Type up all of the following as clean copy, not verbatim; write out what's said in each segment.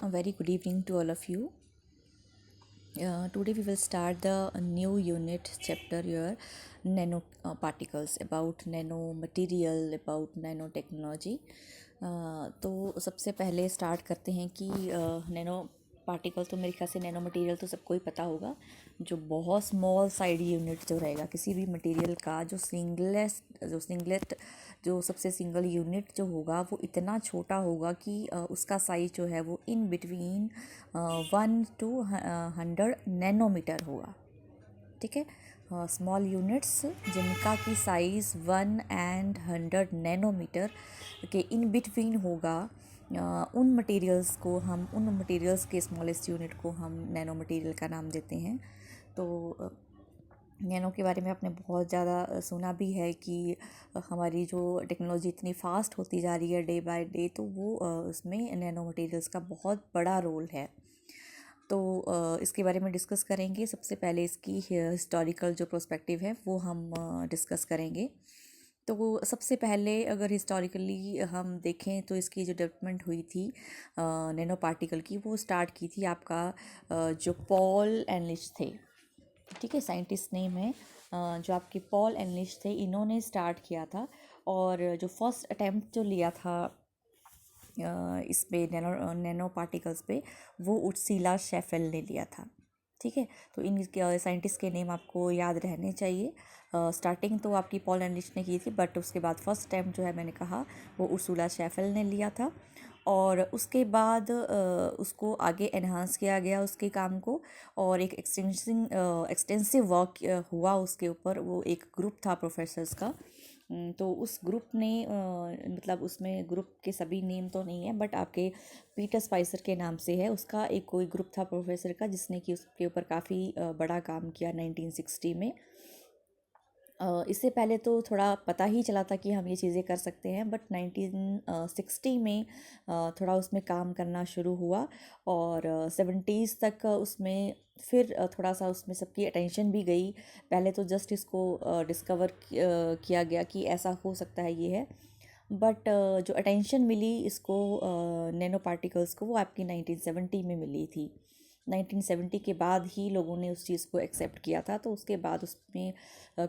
A very good evening to all of you. Today we will start the new unit chapter here, nano particles, about nano material, about nanotechnology. तो सबसे पहले start करते हैं कि nano particle तो मेरे ख्याल से नैनो मटेरियल तो सबको ही पता होगा, जो बहुत स्मॉल साइड यूनिट जो रहेगा किसी भी मटेरियल का, जो सिंगलेट जो सबसे सिंगल यूनिट जो होगा वो इतना छोटा होगा कि उसका साइज जो है वो इन बिटवीन 1 to 100 नैनोमीटर होगा। ठीक है, स्मॉल यूनिट्स जिनका की साइज़ 1 and 100 नैनोमीटर के इन बिटवीन होगा, उन मटेरियल्स के स्मॉलेस्ट यूनिट को हम नैनो मटेरियल का नाम देते हैं। तो नैनो के बारे में आपने बहुत ज़्यादा सुना भी है कि हमारी जो टेक्नोलॉजी इतनी फास्ट होती जा रही है डे बाय डे, तो वो उसमें नैनो मटेरियल्स का बहुत बड़ा रोल है। तो इसके बारे में डिस्कस करेंगे। सबसे पहले इसकी हिस्टोरिकल जो प्रोस्पेक्टिव है वो हम डिस्कस करेंगे। तो वो सबसे पहले अगर हिस्टोरिकली हम देखें तो इसकी जो डेवलपमेंट हुई थी नैनो पार्टिकल की, वो स्टार्ट की थी आपका जो पॉल एनलिश थे। ठीक है, साइंटिस्ट नेम है जो आपके पॉल एनलिश थे, इन्होंने स्टार्ट किया था। और जो फर्स्ट अटैम्प्ट जो लिया था इस पे नैनो पार्टिकल्स पे, वो उर्सिला शेफेल ने लिया था। ठीक है, तो इन साइंटिस्ट के नेम आपको याद रहने चाहिए। स्टार्टिंग तो आपकी पॉल एनरिच ने की थी, बट उसके बाद फर्स्ट टाइम जो है मैंने कहा वो उर्सुला शेफेल ने लिया था। और उसके बाद उसको आगे एनहांस किया गया उसके काम को, और एक एक्सटेंसिव वर्क हुआ उसके ऊपर। वो एक ग्रुप था प्रोफेसर्स का। तो उस ग्रुप ने मतलब उसमें ग्रुप के सभी नेम तो नहीं है, बट आपके पीटर स्पाइसर के नाम से है उसका एक कोई ग्रुप था प्रोफेसर का, जिसने कि उसके ऊपर काफ़ी बड़ा काम किया 1960 में। इससे पहले तो थोड़ा पता ही चला था कि हम ये चीज़ें कर सकते हैं, बट 1960 में थोड़ा उसमें काम करना शुरू हुआ। और 70s तक उसमें फिर थोड़ा सा उसमें सबकी अटेंशन भी गई। पहले तो जस्ट इसको डिस्कवर किया गया कि ऐसा हो सकता है ये है, बट जो अटेंशन मिली इसको नैनो पार्टिकल्स को, वो आपकी 1970 में मिली थी। 1970 के बाद ही लोगों ने उस चीज़ को एक्सेप्ट किया था, तो उसके बाद उसमें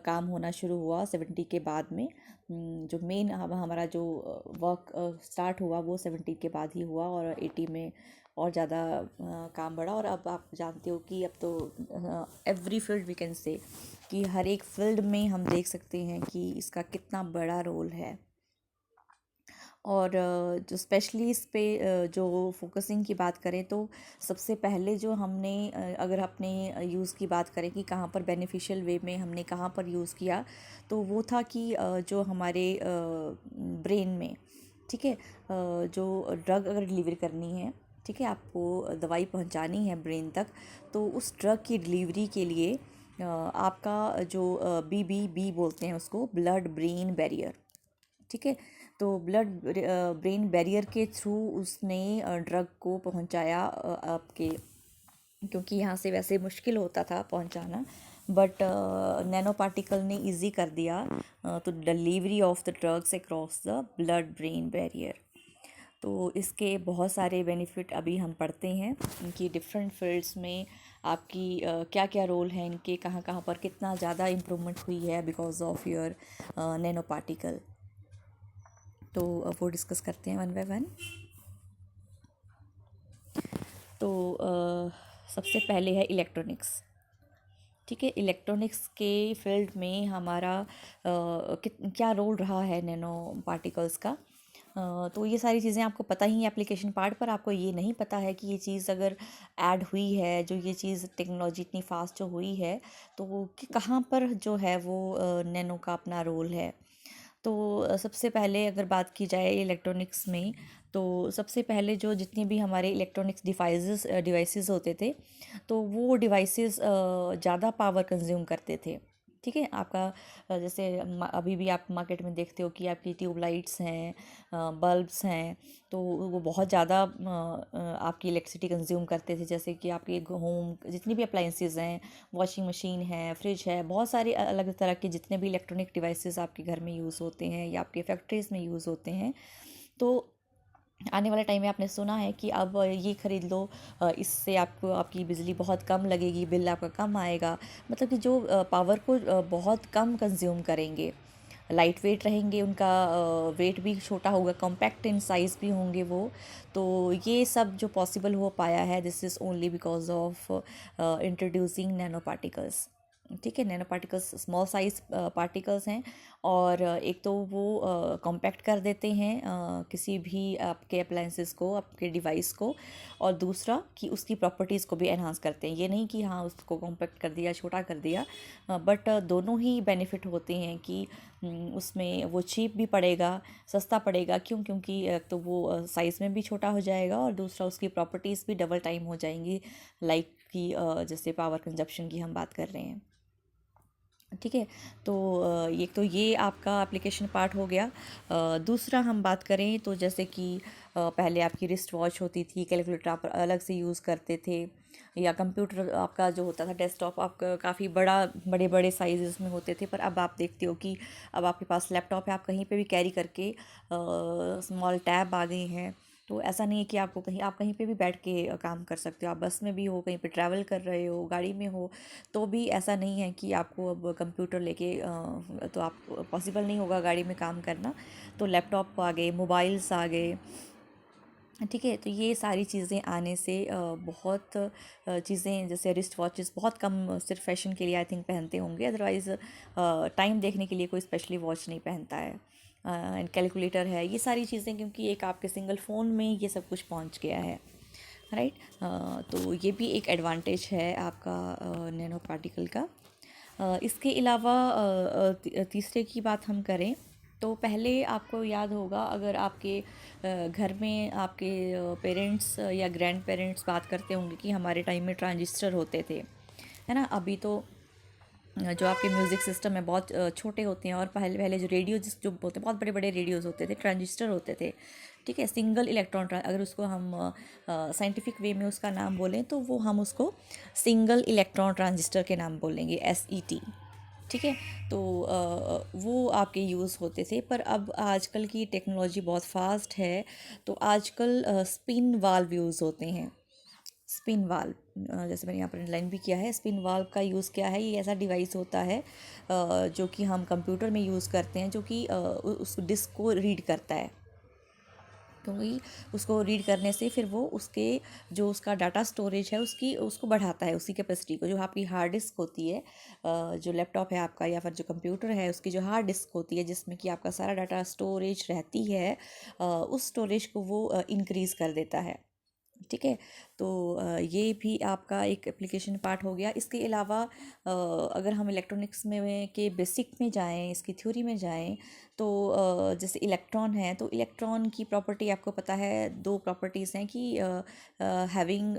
काम होना शुरू हुआ 70 के बाद में। जो मेन हमारा जो वर्क स्टार्ट हुआ वो 70 के बाद ही हुआ, और 80 में और ज़्यादा काम बढ़ा। और अब आप जानते हो कि अब तो every field we can say कि हर एक फील्ड में हम देख सकते हैं कि इसका कितना बड़ा रोल है। और जो स्पेशली इस पे जो फोकसिंग की बात करें, तो सबसे पहले जो हमने अगर अपने यूज़ की बात करें कि कहाँ पर बेनिफिशियल वे में हमने कहाँ पर यूज़ किया, तो वो था कि जो हमारे ब्रेन में, ठीक है, जो ड्रग अगर डिलीवरी करनी है, ठीक है, आपको दवाई पहुंचानी है ब्रेन तक, तो उस ड्रग की डिलीवरी के लिए आपका जो बी बोलते हैं उसको, ब्लड ब्रेन बैरियर। ठीक है, तो ब्लड ब्रेन बैरियर के थ्रू उसने ड्रग को पहुंचाया आपके, क्योंकि यहाँ से वैसे मुश्किल होता था पहुंचाना, बट नैनो पार्टिकल ने इजी कर दिया तो delivery of the drugs across the blood brain barrier. तो इसके बहुत सारे बेनिफिट अभी हम पढ़ते हैं, इनकी डिफरेंट फील्ड्स में आपकी क्या क्या रोल है इनके, कहाँ कहाँ पर कितना ज़्यादा इम्प्रूवमेंट हुई है because of your nano particle. तो वो डिस्कस करते हैं वन बाय वन। तो सबसे पहले है इलेक्ट्रॉनिक्स। ठीक है, इलेक्ट्रॉनिक्स के फील्ड में हमारा क्या रोल रहा है नैनो पार्टिकल्स का। तो ये सारी चीज़ें आपको पता ही है एप्लीकेशन पार्ट पर, आपको ये नहीं पता है कि ये चीज़ अगर ऐड हुई है, जो ये चीज़ टेक्नोलॉजी इतनी फास्ट जो हुई है, तो वो कहाँ पर जो है वो नैनो का अपना रोल है। तो सबसे पहले अगर बात की जाए इलेक्ट्रॉनिक्स में, तो सबसे पहले जो जितने भी हमारे इलेक्ट्रॉनिक्स डिवाइसेस होते थे, तो वो डिवाइसेस ज़्यादा पावर कंज्यूम करते थे। ठीक है, आपका जैसे अभी भी आप मार्केट में देखते हो कि आपकी ट्यूबलाइट्स हैं, बल्ब्स हैं, तो वो बहुत ज़्यादा आपकी इलेक्ट्रिसिटी कंज्यूम करते थे। जैसे कि आपके होम जितनी भी अप्लाइंसेस हैं, वॉशिंग मशीन है, फ्रिज है, बहुत सारे अलग तरह के जितने भी इलेक्ट्रॉनिक डिवाइसेस आपके घर में यूज़ होते हैं या आपके फैक्ट्रीज़ में यूज़ होते हैं, तो आने वाले टाइम में आपने सुना है कि अब ये ख़रीद लो, इससे आपको आपकी बिजली बहुत कम लगेगी, बिल आपका कम आएगा। मतलब कि जो पावर को बहुत कम कंज्यूम करेंगे, लाइट वेट रहेंगे, उनका वेट भी छोटा होगा, कॉम्पैक्ट इन साइज़ भी होंगे वो। तो ये सब जो पॉसिबल हो पाया है, this is only because of introducing nano particles. ठीक है, nano particles small size particles हैं, और एक तो वो कॉम्पैक्ट कर देते हैं किसी भी आपके अप्लाइंसेस को, आपके डिवाइस को, और दूसरा कि उसकी प्रॉपर्टीज़ को भी एनहांस करते हैं। ये नहीं कि हाँ उसको कॉम्पैक्ट कर दिया, छोटा कर दिया, बट दोनों ही बेनिफिट होते हैं कि उसमें वो चीप भी पड़ेगा, सस्ता पड़ेगा। क्यों? क्योंकि तो वो साइज़ में भी छोटा हो जाएगा, और दूसरा उसकी प्रॉपर्टीज़ भी डबल टाइम हो जाएंगी, लाइक कि जैसे पावर कंजप्शन की हम बात कर रहे हैं। ठीक है, तो ये आपका एप्लीकेशन पार्ट हो गया। दूसरा हम बात करें तो जैसे कि पहले आपकी रिस्ट वॉच होती थी, कैलकुलेटर आप अलग से यूज़ करते थे, या कंप्यूटर आपका जो होता था डेस्कटॉप आपका काफ़ी बड़े बड़े साइज़ में होते थे। पर अब आप देखते हो कि अब आपके पास लैपटॉप है, आप कहीं पे भी कैरी करके, स्मॉल टैब आ गए हैं। तो ऐसा नहीं है कि आपको कहीं, आप कहीं पे भी बैठ के काम कर सकते हो। आप बस में भी हो, कहीं पे ट्रैवल कर रहे हो, गाड़ी में हो, तो भी ऐसा नहीं है कि आपको अब कंप्यूटर लेके तो आप पॉसिबल नहीं होगा गाड़ी में काम करना। तो लैपटॉप आ गए, मोबाइल्स आ गए। ठीक है, तो ये सारी चीज़ें आने से बहुत चीज़ें, जैसे रिस्ट वॉचेस बहुत कम सिर्फ फैशन के लिए आई थिंक पहनते होंगे, अदरवाइज़ टाइम देखने के लिए कोई स्पेशली वॉच नहीं पहनता है। एंड कैलकुलेटर है, ये सारी चीज़ें क्योंकि एक आपके सिंगल फ़ोन में ये सब कुछ पहुंच गया है, राइट। तो ये भी एक एडवांटेज है आपका नैनो पार्टिकल का। इसके अलावा तीसरे की बात हम करें तो पहले आपको याद होगा, अगर आपके घर में आपके पेरेंट्स या ग्रैंड पेरेंट्स बात करते होंगे कि हमारे टाइम में ट्रांजिस्टर होते थे, है ना। अभी तो जो आपके म्यूज़िक सिस्टम है बहुत छोटे होते हैं, और पहले पहले जो रेडियो जिस जो होते हैं बहुत बड़े बड़े रेडियोज़ होते थे, ट्रांजिस्टर होते थे। ठीक है, सिंगल इलेक्ट्रॉन, अगर उसको हम साइंटिफिक वे में उसका नाम बोलें तो वो हम उसको सिंगल इलेक्ट्रॉन ट्रांजिस्टर के नाम बोलेंगे, SET। ठीक है, तो वो आपके यूज़ होते थे। पर अब आजकल की टेक्नोलॉजी बहुत फास्ट है, तो आजकल स्पिन वाल्व यूज़ होते हैं। स्पिन वाल्व, जैसे मैंने यहाँ पर लाइन भी किया है, स्पिन वाल्व का यूज़ क्या है, ये ऐसा डिवाइस होता है जो कि हम कंप्यूटर में यूज़ करते हैं, जो कि उस डिस्क को रीड करता है। क्योंकि उसको रीड करने से फिर वो उसके जो उसका डाटा स्टोरेज है उसको बढ़ाता है, उसकी कैपेसिटी को। जो आपकी हार्ड डिस्क होती है, जो लैपटॉप है आपका या फिर जो कंप्यूटर है, उसकी जो हार्ड डिस्क होती है जिसमें कि आपका सारा डाटा स्टोरेज रहती है, उस स्टोरेज को वो इंक्रीज़ कर देता है। ठीक है, तो ये भी आपका एक एप्लीकेशन पार्ट हो गया। इसके अलावा अगर हम इलेक्ट्रॉनिक्स में के बेसिक में जाएं, इसकी थ्योरी में जाएं, तो जैसे इलेक्ट्रॉन है, तो इलेक्ट्रॉन की प्रॉपर्टी आपको पता है, दो प्रॉपर्टीज़ हैं कि having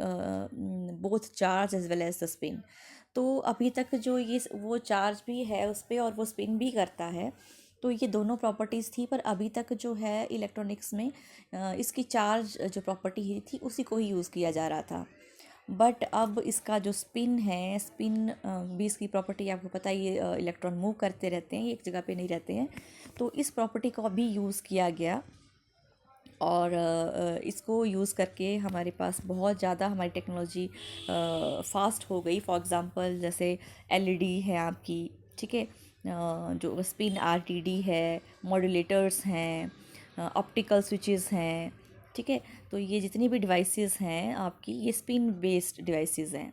both charge as well as the spin. तो अभी तक जो ये वो चार्ज भी है उस पर और वो स्पिन भी करता है, तो ये दोनों प्रॉपर्टीज़ थी। पर अभी तक जो है इलेक्ट्रॉनिक्स में इसकी चार्ज जो प्रॉपर्टी ही थी उसी को ही यूज़ किया जा रहा था। बट अब इसका जो स्पिन है, स्पिन भी इसकी प्रॉपर्टी आपको पता ही है, इलेक्ट्रॉन मूव करते रहते हैं, एक जगह पे नहीं रहते हैं। तो इस प्रॉपर्टी को भी यूज़ किया गया, और इसको यूज़ करके हमारे पास बहुत ज़्यादा हमारी टेक्नोलॉजी फास्ट हो गई। फॉर एग्ज़ाम्पल जैसे LED है आपकी, ठीक है, जो स्पिन RTD है, मॉड्यूलेटर्स हैं, ऑप्टिकल स्विचेस हैं। ठीक है, तो ये जितनी भी डिवाइसेस हैं आपकी, ये स्पिन बेस्ड डिवाइसेस हैं।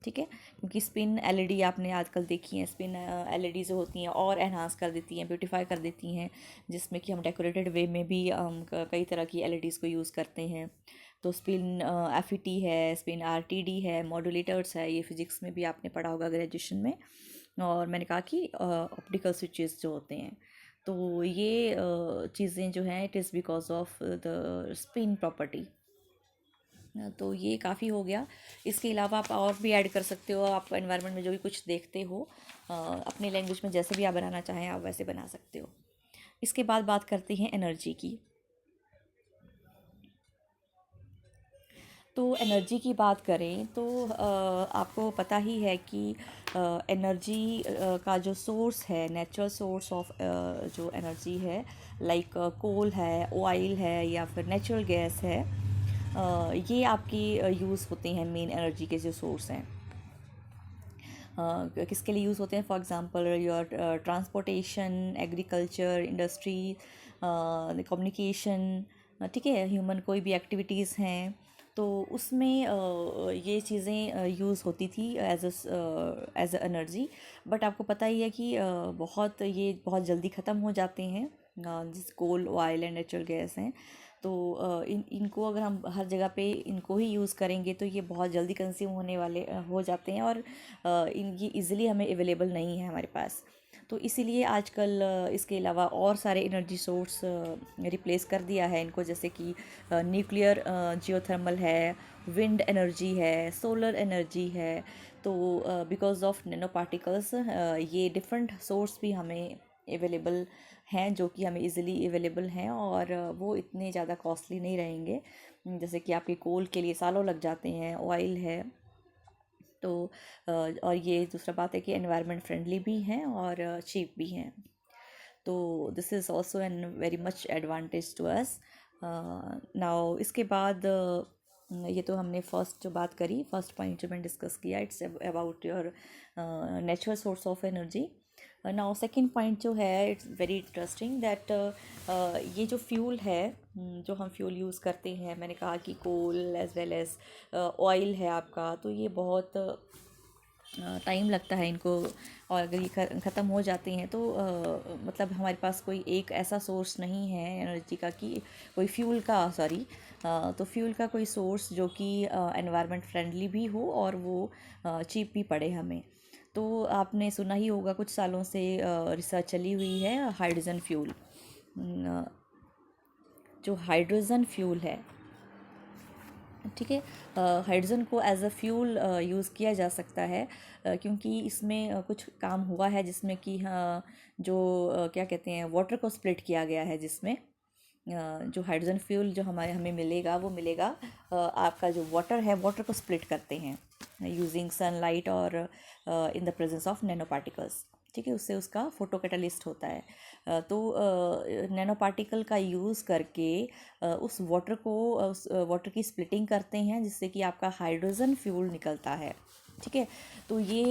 ठीक है, क्योंकि स्पिन LED आपने आजकल देखी हैं, स्पिन LED जो होती हैं और एनहांस कर देती हैं, ब्यूटीफाई कर देती हैं, जिसमें कि हम डेकोरेटेड वे में भी कई तरह की LEDs को यूज़ करते हैं। तो स्पिन FET है, स्पिन RTD है, मॉड्यूलेटर्स है, ये फिज़िक्स में भी आपने पढ़ा होगा ग्रेजुएशन में। और मैंने कहा कि ऑप्टिकल स्विचेस जो होते हैं, तो ये चीज़ें जो हैं, it is because of the spin property. तो ये काफ़ी हो गया। इसके अलावा आप और भी ऐड कर सकते हो, आप एनवायरनमेंट में जो भी कुछ देखते हो, अपनी लैंग्वेज में जैसे भी आप बनाना चाहें आप वैसे बना सकते हो। इसके बाद बात करते हैं एनर्जी की। तो एनर्जी की बात करें तो आपको पता ही है कि एनर्जी का जो सोर्स है, नेचुरल सोर्स ऑफ जो एनर्जी है, लाइक कोल है, ऑयल है, या फिर नेचुरल गैस है, ये आपकी यूज़ होते हैं। मेन एनर्जी के जो सोर्स हैं किसके लिए यूज़ होते हैं? For example your transportation, agriculture, industry, communication, ठीक है, ह्यूमन कोई भी एक्टिविटीज़ हैं तो उसमें ये चीज़ें यूज़ होती थी एज अ एनर्जी। बट आपको पता ही है कि ये बहुत जल्दी ख़त्म हो जाते हैं, जिस कोल, ऑयल एंड नेचुरल गैस हैं। तो इनको अगर हम हर जगह पे इनको ही यूज़ करेंगे तो ये बहुत जल्दी कंज्यूम होने वाले हो जाते हैं, और ये इजीली हमें अवेलेबल नहीं है हमारे पास। तो इसीलिए आजकल इसके अलावा और सारे एनर्जी सोर्स रिप्लेस कर दिया है इनको, जैसे कि न्यूक्लियर, जियोथर्मल है, विंड एनर्जी है, सोलर एनर्जी है। तो बिकॉज ऑफ नैनो पार्टिकल्स ये डिफरेंट सोर्स भी हमें अवेलेबल हैं, जो कि हमें इजीली अवेलेबल हैं, और वो इतने ज़्यादा कॉस्टली नहीं रहेंगे। जैसे कि आपके कोल के लिए सालों लग जाते हैं, ऑयल है तो और ये दूसरा बात है कि एनवायरनमेंट फ्रेंडली भी हैं और चीप भी हैं। तो this is also an very much advantage to us. Now इसके बाद ये तो हमने फर्स्ट जो बात करी, फर्स्ट पॉइंट जो मैंने डिस्कस किया, it's about your natural source of energy. Now second point जो है, इट्स वेरी इंटरेस्टिंग दैट ये जो फ्यूल है, जो हम फ्यूल यूज़ करते हैं, मैंने कहा कि coal as well as oil है आपका, तो ये बहुत टाइम लगता है इनको, और अगर ये ख़त्म हो जाते हैं तो मतलब हमारे पास कोई एक ऐसा सोर्स नहीं है एनर्जी का कि कोई फ्यूल का, सॉरी, तो फ्यूल का कोई सोर्स जो कि एनवायरनमेंट फ्रेंडली भी हो और वो चीप भी पड़े हमें। तो आपने सुना ही होगा, कुछ सालों से रिसर्च चली हुई है हाइड्रोजन फ्यूल। जो हाइड्रोजन फ्यूल है, ठीक है, हाइड्रोजन को एज अ फ्यूल यूज़ किया जा सकता है, क्योंकि इसमें कुछ काम हुआ है जिसमें कि जो क्या कहते हैं, वाटर को स्प्लिट किया गया है, जिसमें जो हाइड्रोजन फ्यूल जो हमें मिलेगा, वो मिलेगा आपका जो वाटर है, वाटर को स्प्लिट करते हैं यूजिंग सनलाइट और in the presence of nano particles, ठीक है, उससे उसका फोटो कैटालिस्ट होता है। तो नैनो पार्टिकल का यूज़ करके उस वाटर की स्प्लिटिंग करते हैं, जिससे कि आपका हाइड्रोजन फ्यूल निकलता है, ठीक है। तो ये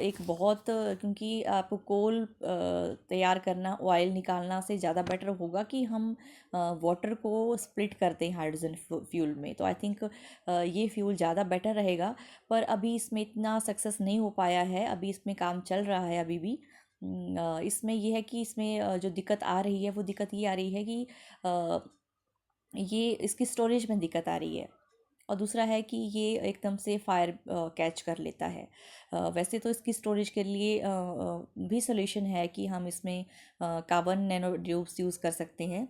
एक बहुत, क्योंकि आप कोल तैयार करना, ऑयल निकालना से ज़्यादा बेटर होगा कि हम वाटर को स्प्लिट करते हैं हाइड्रोजन फ्यूल में। तो आई थिंक ये फ्यूल ज़्यादा बेटर रहेगा, पर अभी इसमें इतना सक्सेस नहीं हो पाया है, अभी इसमें काम चल रहा है अभी भी। इसमें ये है कि इसमें जो दिक्कत आ रही है, वो दिक्कत ये आ रही है कि ये इसकी स्टोरेज में दिक्कत आ रही है, और दूसरा है कि ये एकदम से फायर कैच कर लेता है। वैसे तो इसकी स्टोरेज के लिए भी सोल्यूशन है कि हम इसमें कार्बन नैनो ट्यूब्स यूज़ कर सकते हैं।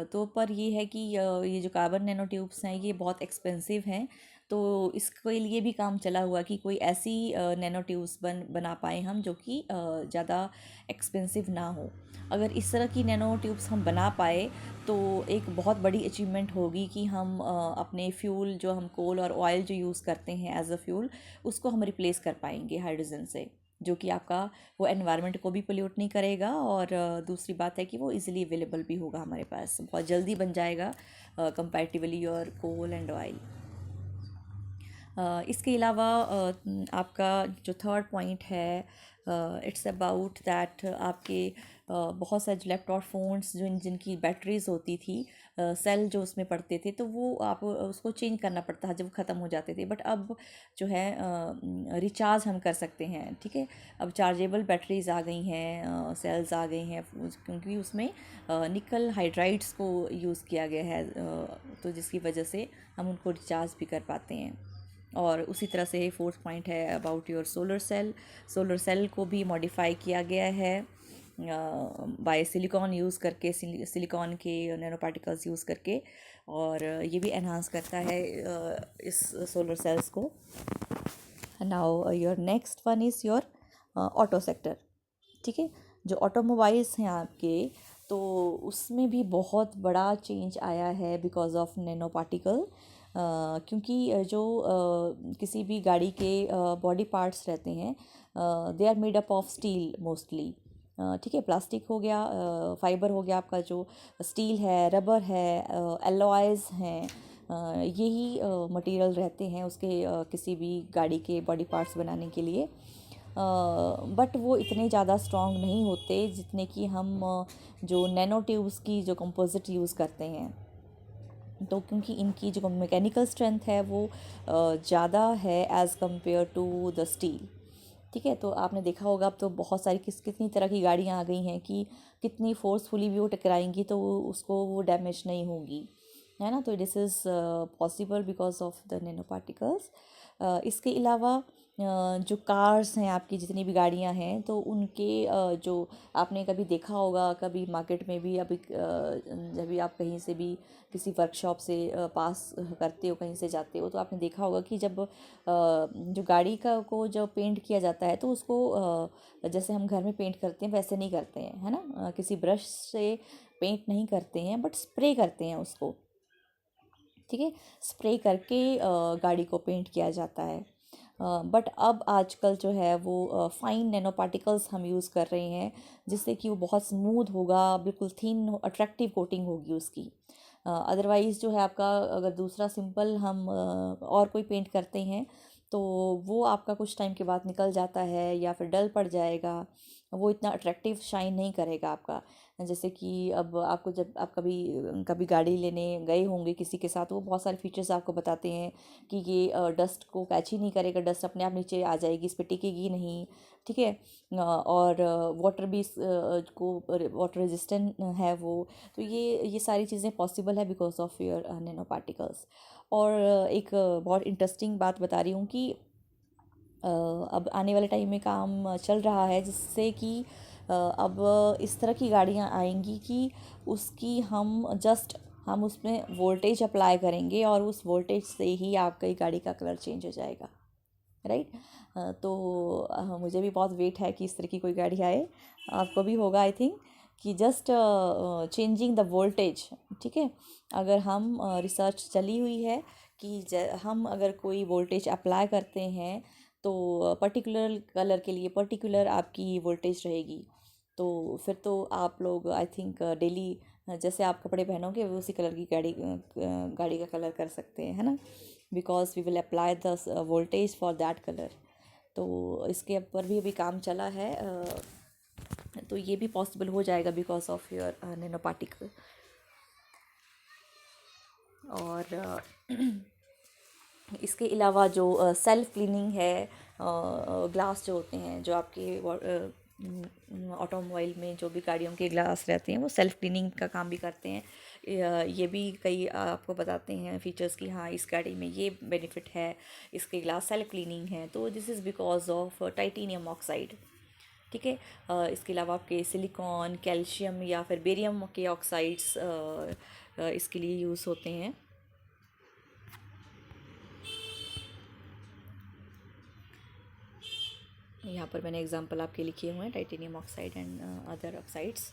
तो पर ये है कि ये जो कार्बन नैनो ट्यूब्स हैं, ये बहुत एक्सपेंसिव हैं। तो इसके लिए भी काम चला हुआ कि कोई ऐसी नैनो ट्यूब्स बना पाएँ हम, जो कि ज़्यादा एक्सपेंसिव ना हो। अगर इस तरह की नैनो ट्यूब्स हम बना पाए तो एक बहुत बड़ी अचीवमेंट होगी कि हम अपने फ्यूल, जो हम कोल और ऑयल जो यूज़ करते हैं एज अ फ्यूल, उसको हम रिप्लेस कर पाएंगे हाइड्रोजन से, जो कि आपका वो एनवायरनमेंट को भी पोल्यूट नहीं करेगा, और दूसरी बात है कि वो इजीली अवेलेबल भी होगा हमारे पास, बहुत जल्दी बन जाएगा कंपैरेटिवली और कोल एंड ऑयल। इसके अलावा आपका जो थर्ड पॉइंट है, इट्स अबाउट दैट आपके बहुत सारे जो लैपटॉप फ़ोन्स जिनकी बैटरीज होती थी, सेल जो उसमें पड़ते थे, तो वो आप उसको चेंज करना पड़ता है जब ख़त्म हो जाते थे। बट अब जो है रिचार्ज हम कर सकते हैं, ठीक है। अब चार्जेबल बैटरीज आ गई हैं, सेल्स आ गई हैं, क्योंकि उसमें निकल हाइड्राइड्स को यूज़ किया गया है, तो जिसकी वजह से हम उनको रिचार्ज भी कर पाते हैं। और उसी तरह से फोर्थ पॉइंट है about your solar cell. Solar cell को भी मॉडिफाई किया गया है बाय सिलिकॉन यूज़ करके, सिलिकॉन के नैनो पार्टिकल्स यूज़ करके, और ये भी एनहांस करता है इस सोलर सेल्स को। Now your next one is your auto sector, ठीक है। जो ऑटोमोबाइल्स हैं आपके, तो तो उसमें भी बहुत बड़ा चेंज आया है बिकॉज ऑफ नैनो पार्टिकल। क्योंकि जो किसी भी गाड़ी के बॉडी पार्ट्स रहते हैं, they are made up of steel mostly. ठीक है, प्लास्टिक हो गया, फाइबर हो गया आपका, जो स्टील है, रबर है, एलॉयज़ हैं, यही मटेरियल रहते हैं उसके किसी भी गाड़ी के बॉडी पार्ट्स बनाने के लिए। बट वो इतने ज़्यादा स्ट्रॉन्ग नहीं होते जितने कि हम जो नैनो ट्यूब्स की जो कंपोजिट यूज़ करते हैं। तो क्योंकि इनकी जो मैकेनिकल स्ट्रेंथ है वो ज़्यादा है as compare to the steel. ठीक है, तो आपने देखा होगा अब तो बहुत सारी कितनी तरह की गाड़ियाँ आ गई हैं कि कितनी फोर्सफुली भी वो टकराएंगी तो उसको वो डैमेज नहीं होगी, है ना। तो this is possible because of the nano particles. इसके अलावा जो कार्स हैं, आपकी जितनी भी गाड़ियां हैं, तो उनके जो आपने कभी देखा होगा, कभी मार्केट में भी अभी जब भी आप कहीं से भी किसी वर्कशॉप से पास करते हो, कहीं से जाते हो, तो आपने देखा होगा कि जब जो गाड़ी का को जब पेंट किया जाता है तो उसको जैसे हम घर में पेंट करते हैं वैसे नहीं करते हैं, है ना। किसी ब्रश से पेंट नहीं करते हैं बट स्प्रे करते हैं उसको। ठीक है, स्प्रे करके गाड़ी को पेंट किया जाता है। बट अब आजकल जो है वो फाइन नैनो पार्टिकल्स हम यूज़ कर रहे हैं, जिससे कि वो बहुत स्मूथ होगा, बिल्कुल थिन अट्रैक्टिव कोटिंग होगी उसकी। अदरवाइज़ जो है आपका, अगर दूसरा सिंपल हम और कोई पेंट करते हैं तो वो आपका कुछ टाइम के बाद निकल जाता है या फिर डल पड़ जाएगा, वो इतना अट्रैक्टिव शाइन नहीं करेगा आपका। जैसे कि अब आपको, जब आप कभी कभी गाड़ी लेने गए होंगे किसी के साथ, वो बहुत सारे फीचर्स आपको बताते हैं कि ये डस्ट को कैच ही नहीं करेगा, डस्ट अपने आप नीचे आ जाएगी, इस पर टिकेगी नहीं। ठीक है, और वाटर भी को वाटर रेजिस्टेंट है वो। तो ये सारी चीज़ें पॉसिबल है because of your nano particles. और एक बहुत इंटरेस्टिंग बात बता रही हूँ कि अब आने वाले टाइम में काम चल रहा है जिससे कि अब इस तरह की गाड़ियाँ आएंगी कि उसकी हम उसमें वोल्टेज अप्लाई करेंगे और उस वोल्टेज से ही आपकी गाड़ी का कलर चेंज हो जाएगा, राइट। तो मुझे भी बहुत वेट है कि इस तरह की कोई गाड़ी आए, आपको भी होगा आई थिंक, कि जस्ट चेंजिंग द वोल्टेज। ठीक है, अगर हम रिसर्च चली हुई है कि हम अगर कोई वोल्टेज अप्लाई करते हैं तो पर्टिकुलर कलर के लिए पर्टिकुलर आपकी वोल्टेज रहेगी। तो फिर तो आप लोग आई थिंक डेली जैसे आप कपड़े पहनोगे वो उसी कलर की गाड़ी का कलर कर सकते हैं, है ना, because we will apply the voltage for that colour. तो इसके ऊपर भी अभी काम चला है, तो ये भी पॉसिबल हो जाएगा because of your nano particle. और इसके अलावा जो सेल्फ क्लीनिंग है, ग्लास जो होते हैं, जो आपके ऑटोमोबाइल में जो भी गाड़ियों के ग्लास रहते हैं वो सेल्फ क्लीनिंग का काम भी करते हैं। ये भी कई आपको बताते हैं फीचर्स कि हाँ इस गाड़ी में ये बेनिफिट है, इसके ग्लास सेल्फ क्लीनिंग है। तो this is because of titanium oxide. ठीक है, इसके अलावा आपके सिलिकॉन, कैल्शियम या फिर बेरियम के ऑक्साइड्स इसके लिए यूज़ होते हैं। यहाँ पर मैंने एग्जांपल आपके लिखे हुए हैं, titanium oxide and other oxides.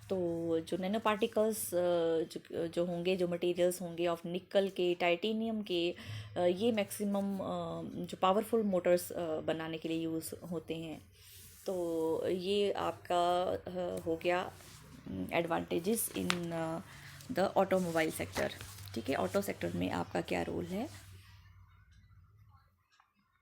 तो जो नैनो पार्टिकल्स जो होंगे, जो मटेरियल्स होंगे ऑफ निकल के, टाइटेनियम के, ये मैक्सिमम जो पावरफुल मोटर्स बनाने के लिए यूज़ होते हैं। तो ये आपका हो गया advantages in the automobile sector. ठीक है, ऑटो सेक्टर में आपका क्या रोल है।